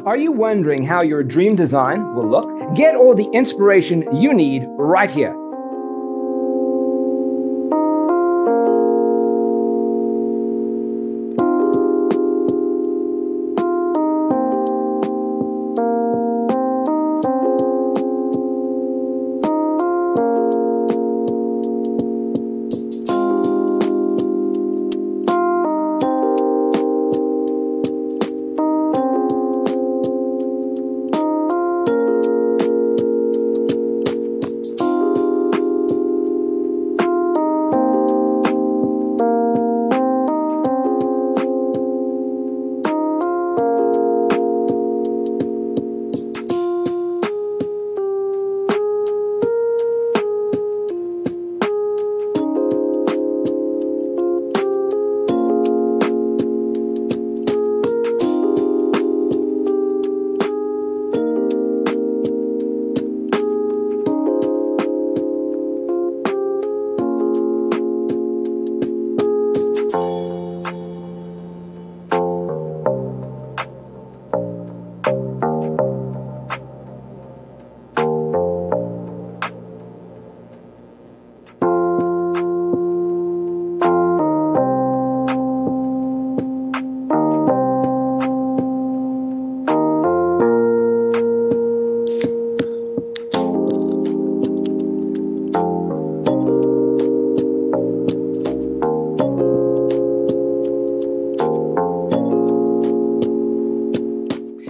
Are you wondering how your dream design will look? Get all the inspiration you need right here.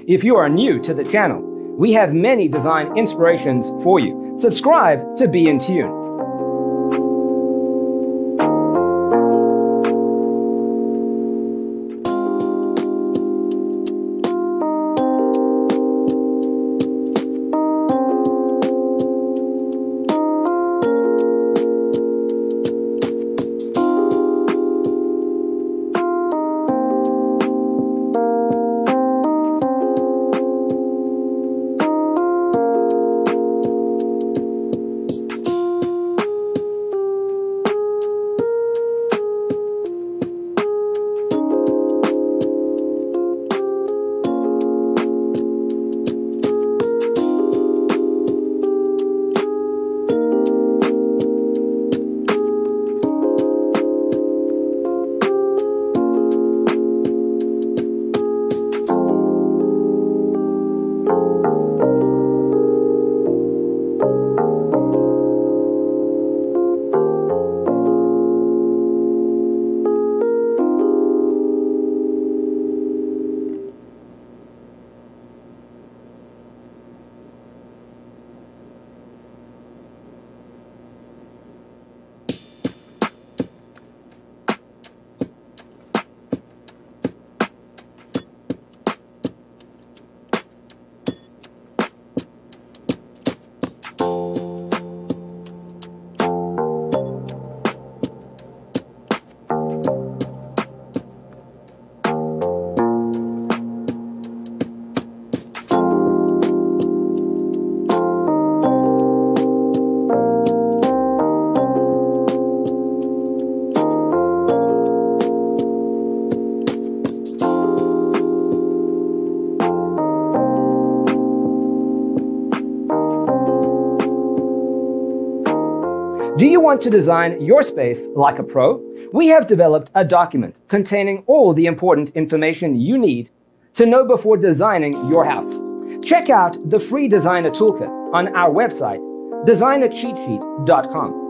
If you are new to the channel, we have many design inspirations for you. Subscribe to be in tune. Do you want to design your space like a pro? We have developed a document containing all the important information you need to know before designing your house. Check out the free designer toolkit on our website, designercheatsheet.com.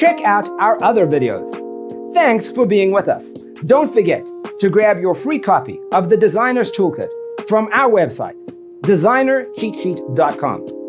check out our other videos. Thanks for being with us. Don't forget to grab your free copy of the Designer's Toolkit from our website, designercheatsheet.com.